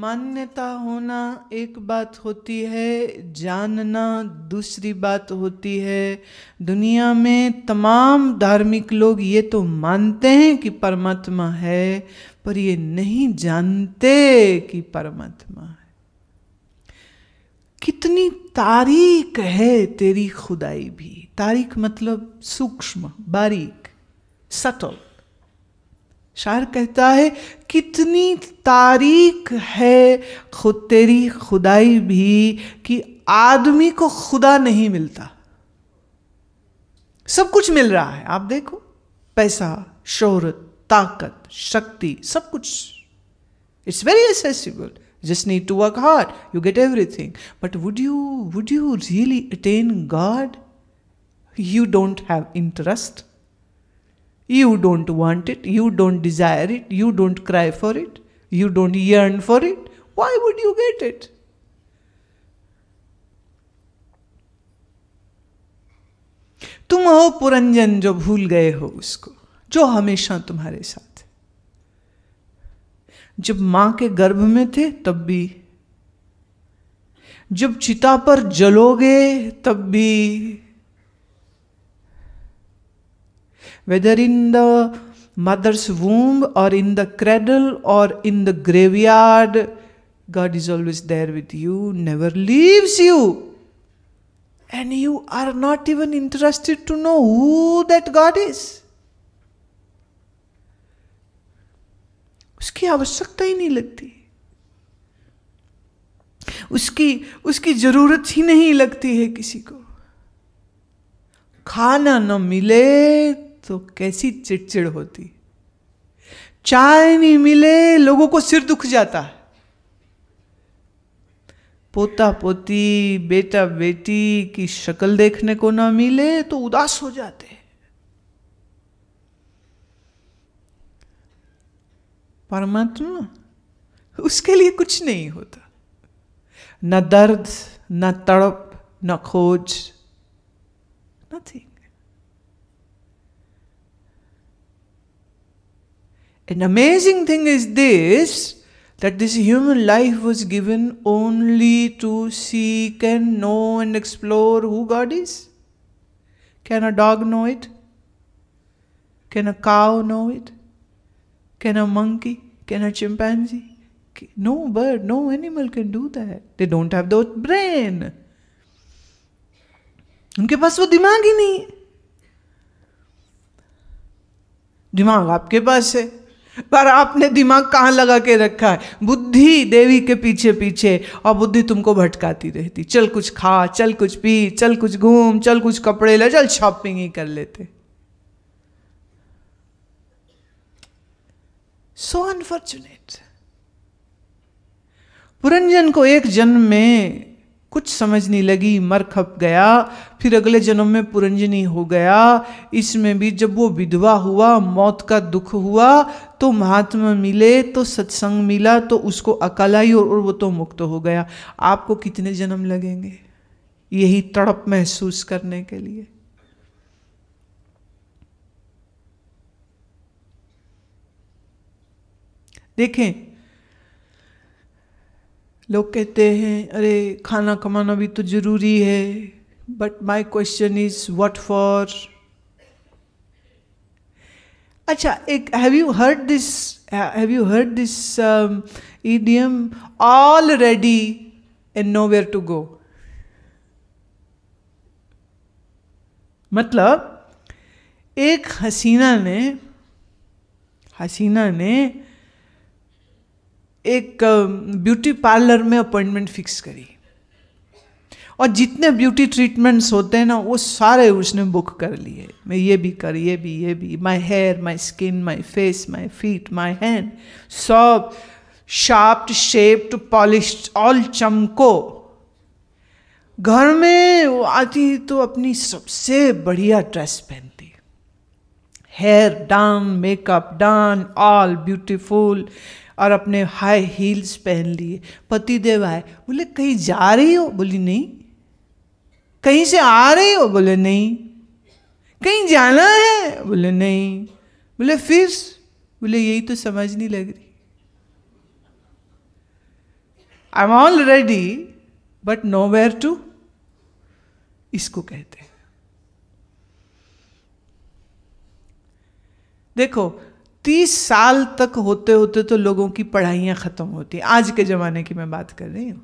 मान्यता होना एक बात होती है, जानना दूसरी बात होती है। दुनिया में तमाम धार्मिक लोग ये तो मानते हैं कि परमात्मा है, पर ये नहीं जानते कि परमात्मा है। कितनी तारीक है तेरी खुदाई भी। तारीक मतलब सूक्ष्म, बारीक, सटल। शायर कहता है कितनी तारीक है खुद तेरी खुदाई भी, कि आदमी को खुदा नहीं मिलता। सब कुछ मिल रहा है, आप देखो, पैसा, शोहरत, ताकत, शक्ति, सब कुछ। It's very accessible, just need to work hard, you get everything. But would you really attain God? You don't have interest. You don't want it, you don't desire it, you don't cry for it, you don't yearn for it. Why would you get it? तुम हो पुरंजन जो भूल गए हो उसको, जो हमेशा तुम्हारे साथ। जब मां के गर्भ में थे तब भी, जब चिता पर जलोगे तब भी, whether in the mother's womb or in the cradle or in the graveyard, God is always there with you, never leaves you. And you are not even interested to know who that God is. उसकी आवश्यकता ही नहीं लगती, उसकी जरूरत ही नहीं लगती है किसी को। खाना न मिले तो कैसी चिड़चिड़ होती, चाय नहीं मिले लोगों को सिर दुख जाता है, पोता पोती, बेटा बेटी की शक्ल देखने को ना मिले तो उदास हो जाते हैं। परमात्मा, उसके लिए कुछ नहीं होता, न दर्द, न तड़प, न खोज, nothing. An amazing thing is this, that this human life was given only to seek and know and explore who God is. Can a dog know it? Can a cow know it? Can a monkey? Can a chimpanzee? No bird, no animal can do that. They don't have that brain. उनके पास वो दिमाग ही नहीं है। दिमाग आपके पास है, पर आपने दिमाग कहाँ लगा के रखा है? बुद्धि देवी के पीछे पीछे, और बुद्धि तुमको भटकाती रहती। चल कुछ खा, चल कुछ पी, चल कुछ घूम, चल कुछ कपड़े ले, चल शॉपिंग ही कर लेते। सो अनफॉर्चुनेट। पुरंजन को एक जन्म में कुछ समझ नहीं लगी, मर खप गया, फिर अगले जन्म में पुरंजनी हो गया। इसमें भी जब वो विधवा हुआ, मौत का दुख हुआ, तो महात्मा मिले, तो सत्संग मिला, तो उसको अकल आई और वो तो मुक्त हो गया। आपको कितने जन्म लगेंगे यही तड़प महसूस करने के लिए? देखें, लोग कहते हैं अरे खाना कमाना भी तो जरूरी है, but my question is what for? अच्छा, एक have you heard this idiom, all ready and nowhere to go? मतलब एक हसीना ने एक ब्यूटी पार्लर में अपॉइंटमेंट फिक्स करी, और जितने ब्यूटी ट्रीटमेंट्स होते हैं ना, वो सारे उसने बुक कर लिए। मैं ये भी, my hair, my skin, my face, my feet, my hand, सब शार्प्ड, शेप्ड, पॉलिश्ड, ऑल चमको। घर में वो आती तो अपनी सबसे बढ़िया ड्रेस पहनती, hair done, makeup done, all beautiful, और अपने हाई हील्स पहन लिए। पति देव आए, बोले कहीं जा रही हो? बोली नहीं। कहीं से आ रही हो? बोले नहीं। कहीं जाना है? बोले नहीं। बोले फिर? बोले यही तो समझ नहीं लग रही। I am all ready but nowhere to, इसको कहते हैं। देखो 30 साल तक होते होते तो लोगों की पढ़ाइयाँ ख़त्म होती हैं। आज के ज़माने की मैं बात कर रही हूँ।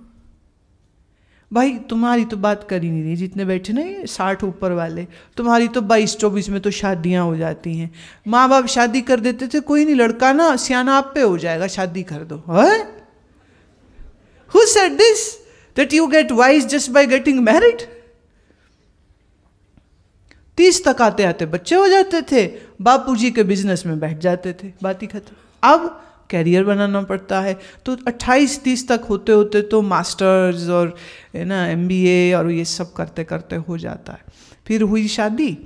भाई तुम्हारी तो बात कर ही नहीं रही, जितने बैठे ना ये 60 ऊपर वाले, तुम्हारी तो 22-24 में तो शादियाँ हो जाती हैं। माँ बाप शादी कर देते थे, कोई नहीं, लड़का ना सियाना आप पे हो जाएगा, शादी कर दो। है who said this that you get wise just by getting married? 30 तक आते आते बच्चे हो जाते थे, बापूजी के बिजनेस में बैठ जाते थे, बात ही खत्म। अब कैरियर बनाना पड़ता है, तो 28-30 तक होते होते तो मास्टर्स और है ना MBA और ये सब करते करते हो जाता है। फिर हुई शादी,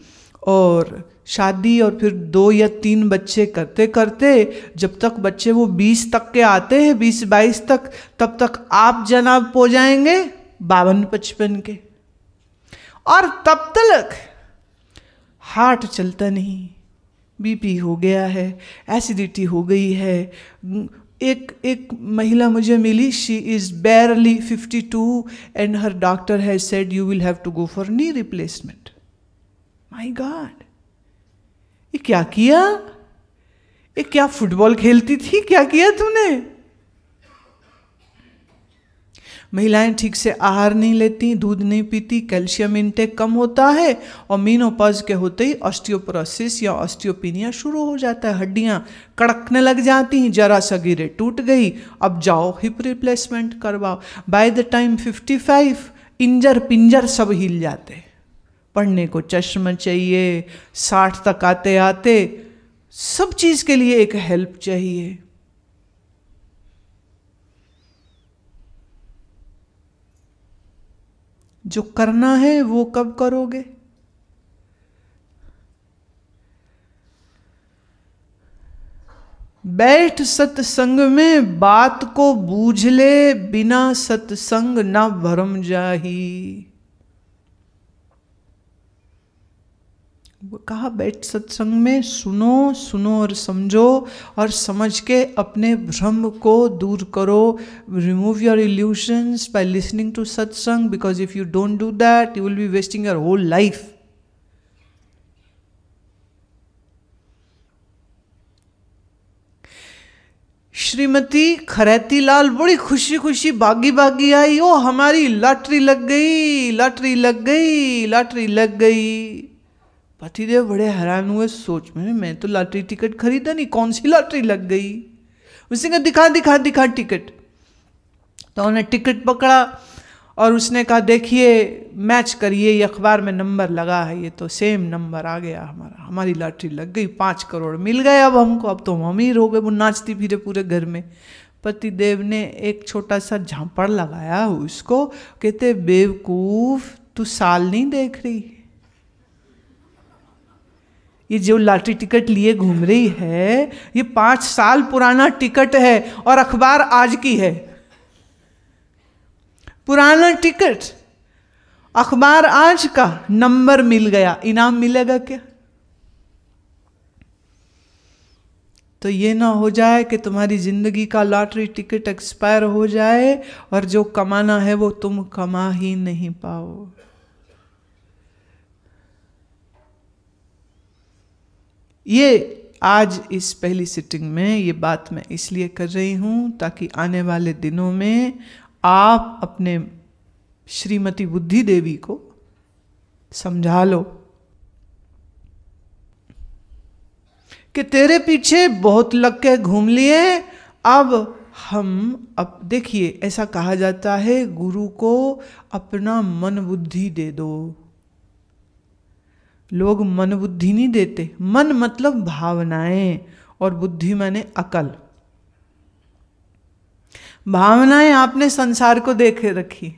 और फिर 2 या 3 बच्चे करते करते जब तक बच्चे वो 20 तक के आते हैं, 20-22 तक, तब तक आप जनाब हो जाएंगे 52-55 के। और तब तक हार्ट चलता नहीं, BP हो गया है, एसिडिटी हो गई है। एक महिला मुझे मिली, she is barely 52 and her doctor has said you will have to go for knee replacement. My God, ये क्या किया? ये क्या फुटबॉल खेलती थी? क्या किया तूने? महिलाएं ठीक से आहार नहीं लेती, दूध नहीं पीती, कैल्शियम इंटेक कम होता है, और मीनोपॉज के होते ही ऑस्टियोपोरोसिस या ऑस्टियोपिनिया शुरू हो जाता है। हड्डियां कड़कने लग जाती हैं, जरा सा गिरे टूट गई, अब जाओ हिप रिप्लेसमेंट करवाओ। बाय द टाइम 55 इंजर पिंजर सब हिल जाते। पढ़ने को चश्मा चाहिए, 60 तक आते आते सब चीज़ के लिए एक हेल्प चाहिए। जो करना है वो कब करोगे? बैठ सत्संग में, बात को बूझ ले, बिना सत्संग ना भरम जाही। वो कहा बैठ सत्संग में, सुनो और समझो, और समझ के अपने भ्रम को दूर करो। Remove your illusions by listening to satsang, because if you don't do that you will be wasting your whole life. Shrimati Kharaiti Lal बड़ी खुशी खुशी भागी भागी आई, ओ हमारी लॉटरी लग गई, लॉटरी लग गई, लॉटरी लग गई। पतिदेव बड़े हैरान हुए, सोच में मैं तो लॉटरी टिकट खरीदा नहीं, कौन सी लॉटरी लग गई? उसने कहा दिखा दिखा दिखा टिकट। तो उन्होंने टिकट पकड़ा और उसने कहा देखिए मैच करिए, ये अखबार में नंबर लगा है, ये तो सेम नंबर आ गया हमारा, हमारी लॉटरी लग गई, 5 करोड़ मिल गए अब हमको, अब तो हम अमीर हो गए। वो नाचती फिरे पूरे घर में। पतिदेव ने एक छोटा सा झांपड़ लगाया उसको, कहते बेवकूफ तू साल नहीं देख रही, ये जो लॉटरी टिकट लिए घूम रही है ये 5 साल पुराना टिकट है और अखबार आज की है। पुराना टिकट, अखबार आज का, नंबर मिल गया, इनाम मिलेगा क्या? तो ये ना हो जाए कि तुम्हारी जिंदगी का लॉटरी टिकट एक्सपायर हो जाए और जो कमाना है वो तुम कमा ही नहीं पाओ। ये आज इस पहली सिटिंग में ये बात मैं इसलिए कर रही हूँ ताकि आने वाले दिनों में आप अपने श्रीमती बुद्धि देवी को समझा लो कि तेरे पीछे बहुत लग के घूम लिए, अब देखिए ऐसा कहा जाता है गुरु को अपना मन बुद्धि दे दो। लोग मन बुद्धि नहीं देते, मन मतलब भावनाएं और बुद्धि माने अकल। भावनाएं आपने संसार को देके रखी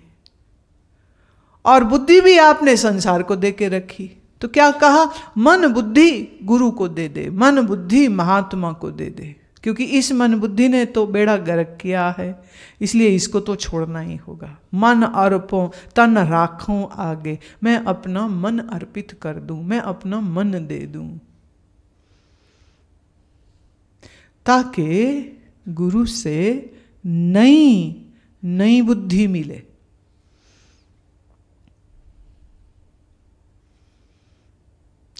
और बुद्धि भी आपने संसार को देके रखी, तो क्या कहा मन बुद्धि गुरु को दे दे, मन बुद्धि महात्मा को दे दे, क्योंकि इस मन बुद्धि ने तो बेड़ा गर्क किया है, इसलिए इसको तो छोड़ना ही होगा। मन अर्पों तन राखूं आगे, मैं अपना मन अर्पित कर दूं, मैं अपना मन दे दूं, ताकि गुरु से नई नई बुद्धि मिले।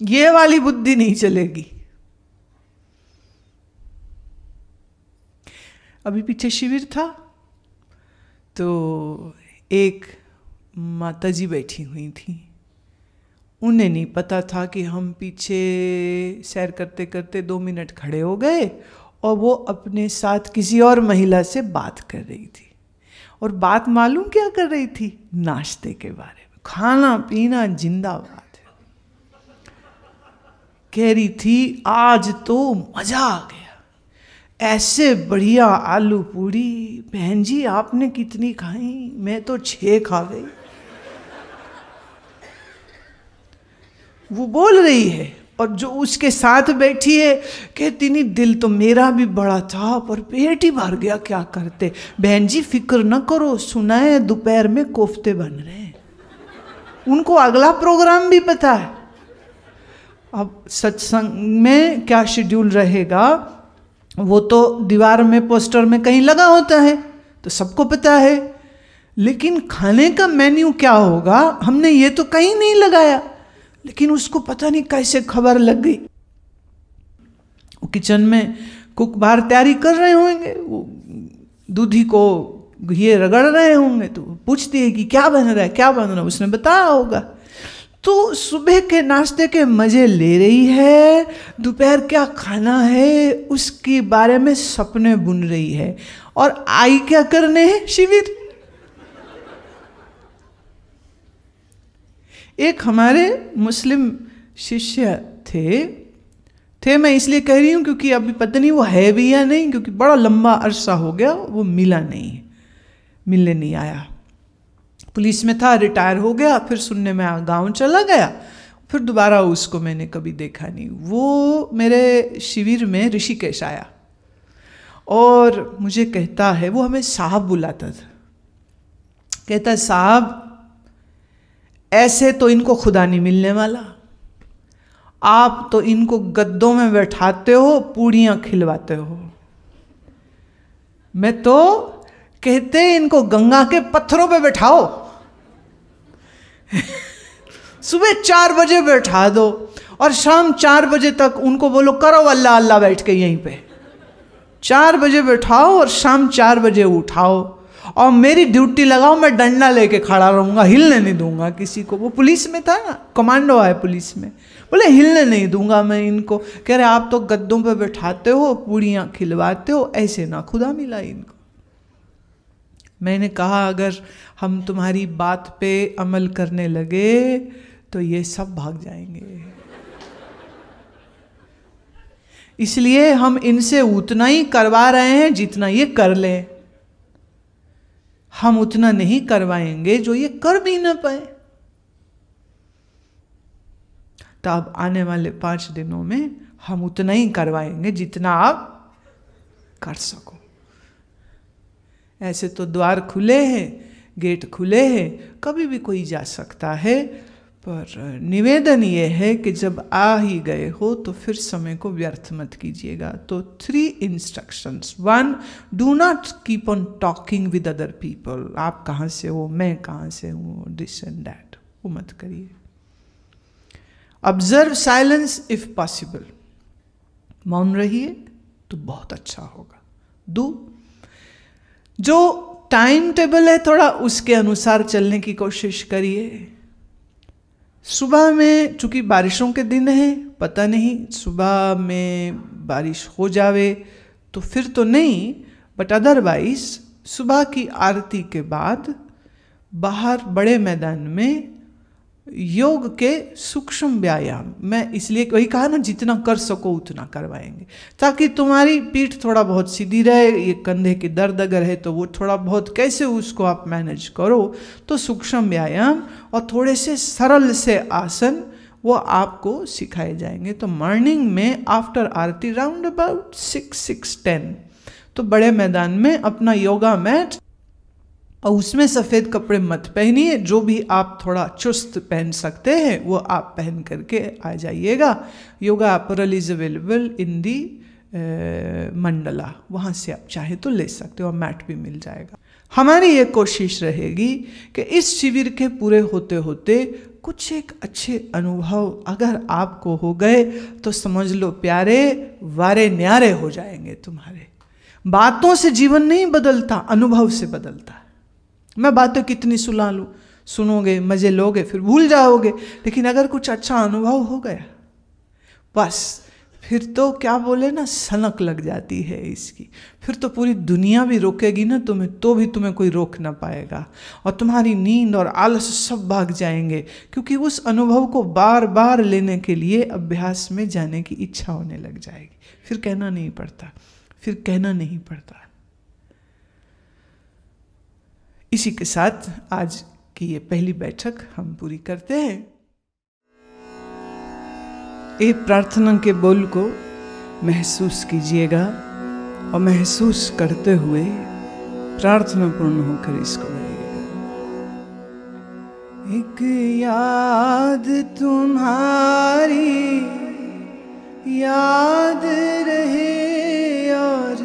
ये वाली बुद्धि नहीं चलेगी। अभी पीछे शिविर था तो एक माताजी बैठी हुई थी। उन्हें नहीं पता था कि हम पीछे सैर करते करते 2 मिनट खड़े हो गए और वो अपने साथ किसी और महिला से बात कर रही थी। और बात मालूम क्या कर रही थी? नाश्ते के बारे में। खाना पीना जिंदाबाद। कह रही थी आज तो मजा आ गया, ऐसे बढ़िया आलू पूरी। बहन जी आपने कितनी खाई? मैं तो 6 खा गई। वो बोल रही है और जो उसके साथ बैठी है कहती नहीं दिल तो मेरा भी बड़ा था पर पेट ही भर गया, क्या करते। बहन जी फिक्र न करो, सुना है दोपहर में कोफ्ते बन रहे हैं। उनको अगला प्रोग्राम भी पता है। अब सत्संग में क्या शेड्यूल रहेगा वो तो दीवार में पोस्टर में कहीं लगा होता है तो सबको पता है, लेकिन खाने का मेन्यू क्या होगा हमने ये तो कहीं नहीं लगाया। लेकिन उसको पता नहीं कैसे खबर लग गई। वो किचन में कुक बाहर तैयारी कर रहे होंगे, वो दूधी को ये रगड़ रहे होंगे तो पूछती है कि क्या बन रहा है, क्या बन रहा है। उसने बताया होगा। तो सुबह के नाश्ते के मजे ले रही है, दोपहर क्या खाना है उसके बारे में सपने बुन रही है। और आई क्या करने है? शिविर। एक हमारे मुस्लिम शिष्य थे मैं इसलिए कह रही हूं क्योंकि अभी पता नहीं वो है भी या नहीं, क्योंकि बड़ा लंबा अरसा हो गया वो मिलने नहीं आया। पुलिस में था, रिटायर हो गया, फिर सुनने में गांव चला गया, फिर दोबारा उसको मैंने कभी देखा नहीं। वो मेरे शिविर में ऋषिकेश आया और मुझे कहता है, वो हमें साहब बुलाता था, कहता है साहब ऐसे तो इनको खुदा नहीं मिलने वाला, आप तो इनको गद्दों में बैठाते हो, पूड़ियां खिलवाते हो। मैं तो कहते इनको गंगा के पत्थरों पे बैठाओ सुबह 4 बजे बैठा दो और शाम 4 बजे तक उनको बोलो करो अल्लाह अल्लाह बैठ के यहीं पे। 4 बजे बैठाओ और शाम 4 बजे उठाओ और मेरी ड्यूटी लगाओ, मैं डंडा लेके खड़ा रहूंगा, हिलने नहीं दूंगा किसी को। वो पुलिस में था ना, कमांडो है पुलिस में, बोले हिलने नहीं दूंगा मैं इनको। कह रहे आप तो गद्दों पे बैठाते हो, पूड़ियां खिलवाते हो, ऐसे ना खुदा मिला इनको। मैंने कहा अगर हम तुम्हारी बात पे अमल करने लगे तो ये सब भाग जाएंगे। इसलिए हम इनसे उतना ही करवा रहे हैं जितना ये कर लें। हम उतना नहीं करवाएंगे जो ये कर भी ना पाए। तो अब आने वाले 5 दिनों में हम उतना ही करवाएंगे जितना आप कर सको। ऐसे तो द्वार खुले हैं, गेट खुले हैं, कभी भी कोई जा सकता है, पर निवेदन ये है कि जब आ ही गए हो तो फिर समय को व्यर्थ मत कीजिएगा। तो 3 instructions. 1, do not keep on talking with other people. आप कहाँ से हो, मैं कहाँ से हूँ, दिस एंड दैट, वो मत करिए। Observe silence if possible. मौन रहिए तो बहुत अच्छा होगा। 2, जो टाइम टेबल है थोड़ा उसके अनुसार चलने की कोशिश करिए। सुबह में चूंकि बारिशों के दिन है, पता नहीं सुबह में बारिश हो जावे तो फिर तो नहीं, बट अदरवाइज सुबह की आरती के बाद बाहर बड़े मैदान में योग के सूक्ष्म व्यायाम, मैं इसलिए वही कहा ना जितना कर सको उतना करवाएंगे, ताकि तुम्हारी पीठ थोड़ा बहुत सीधी रहे। ये कंधे की दर्द अगर है तो वो थोड़ा बहुत कैसे उसको आप मैनेज करो। तो सूक्ष्म व्यायाम और थोड़े से सरल से आसन वो आपको सिखाए जाएंगे। तो मॉर्निंग में आफ्टर आरती राउंड अबाउट 6-6:10 तो बड़े मैदान में अपना योगा मैट, और उसमें सफ़ेद कपड़े मत पहनिए, जो भी आप थोड़ा चुस्त पहन सकते हैं वो आप पहन करके आ जाइएगा। Yoga apparel is available in the Mandala, वहाँ से आप चाहे तो ले सकते हो, और मैट भी मिल जाएगा। हमारी ये कोशिश रहेगी कि इस शिविर के पूरे होते होते कुछ एक अच्छे अनुभव अगर आपको हो गए तो समझ लो प्यारे, वारे न्यारे हो जाएंगे तुम्हारे। बातों से जीवन नहीं बदलता, अनुभव से बदलता है। मैं बातें कितनी सुना लूँ, सुनोगे, मजे लोगे, फिर भूल जाओगे, लेकिन अगर कुछ अच्छा अनुभव हो गया बस फिर तो क्या बोले ना, सनक लग जाती है इसकी। फिर तो पूरी दुनिया भी रोकेगी ना तुम्हें, तो भी तुम्हें कोई रोक ना पाएगा, और तुम्हारी नींद और आलस सब भाग जाएंगे, क्योंकि उस अनुभव को बार बार लेने के लिए अभ्यास में जाने की इच्छा होने लग जाएगी। फिर कहना नहीं पड़ता, फिर कहना नहीं पड़ता। इसी के साथ आज की ये पहली बैठक हम पूरी करते हैं। ये प्रार्थना के बोल को महसूस कीजिएगा और महसूस करते हुए प्रार्थना पूर्ण होकर इसको गाइएगा। एक याद तुम्हारी याद रहे और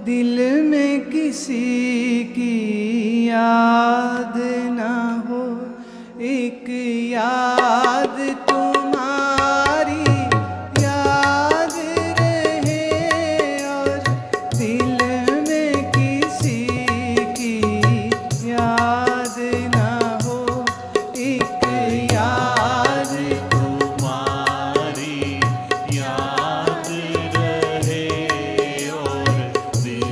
दिल में किसी की याद ना हो। एक याद तुम्हारी याद रहे और दिल में किसी की याद ना हो। एक याद तुम्हारी याद रहे और दिल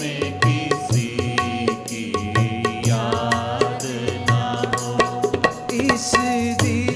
में किसी की याद ना हो। इस दिल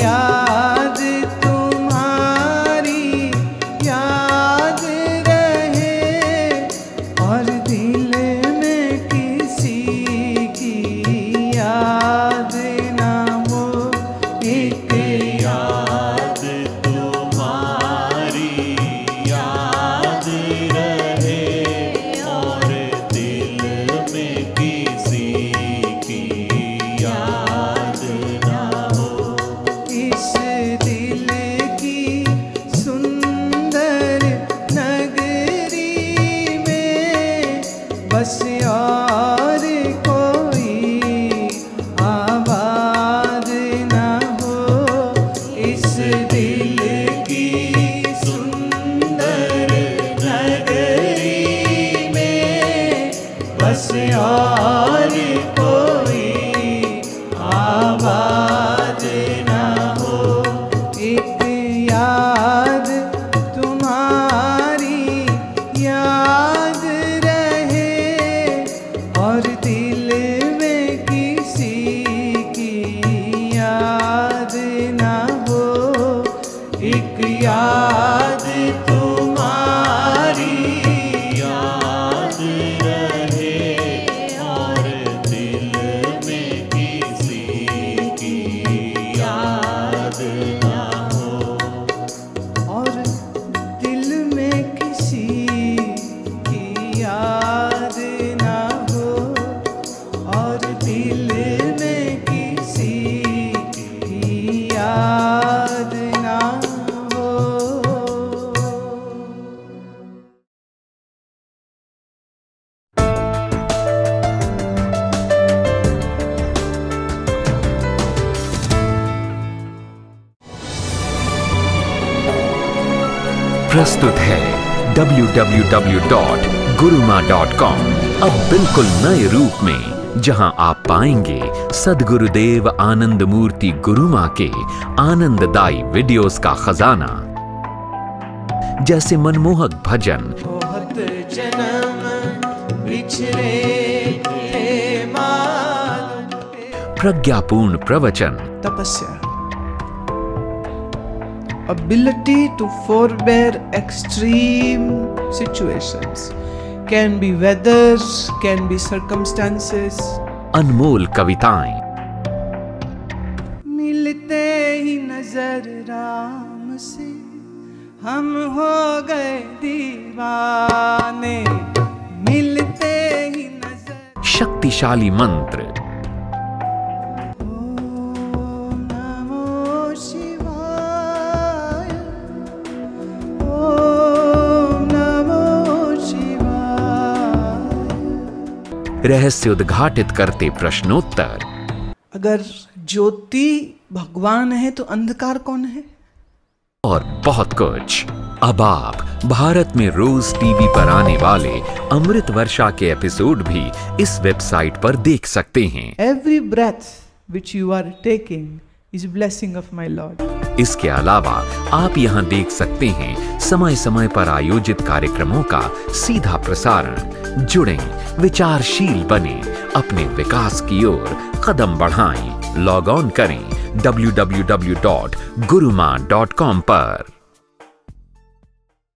याद तुम्हारी याद रहे और दिल में किसी की याद ना हो। एक याद तुम्हारी याद रहे और दिल में किसी की याद ना हो। इस दिल की सुंदर नगरी में बस और कोई आबाद ना हो। इस दिल की सुंदर नगरी में बस और कोई आबाद ना हो। एक याद तुम्हारी याद रहे और दिल में किसी की याद ना हो। एक याद तुम्हारी याद रहे और दिल में किसी की याद ना हो। और दिल में किसी की याद ना हो। और दिल में किसी की याद ना हो। प्रस्तुत है www.guruma.com अब बिल्कुल नए रूप में, जहां आप पाएंगे सद्गुरुदेव आनंद मूर्ति गुरुमा के आनंददायी वीडियोस का खजाना, जैसे मनमोहक भजन, बहुत जन्म बिछड़े थे मालूम, प्रज्ञापूर्ण प्रवचन, तपस्या, ability to forbear extreme situations, can be weather, can be circumstances. अनमोल कविताएं, मिलते ही नजर राम से हम हो गए दीवाने। मिलते ही नजर शक्तिशाली मंत्र, ओम नमो शिवाय, ओम नमो शिवाय। रहस्य उद्घाटित करते प्रश्नोत्तर, अगर ज्योति भगवान है तो अंधकार कौन है? और बहुत कुछ। अब आप भारत में रोज टीवी पर आने वाले अमृत वर्षा के एपिसोड भी इस वेबसाइट पर देख सकते हैं। Every breath which you are taking is blessing of my Lord. इसके अलावा आप यहाँ देख सकते हैं समय समय पर आयोजित कार्यक्रमों का सीधा प्रसारण। जुड़ें, विचारशील बने, अपने विकास की ओर कदम बढ़ाएं। लॉग ऑन करें www.guruma.com पर।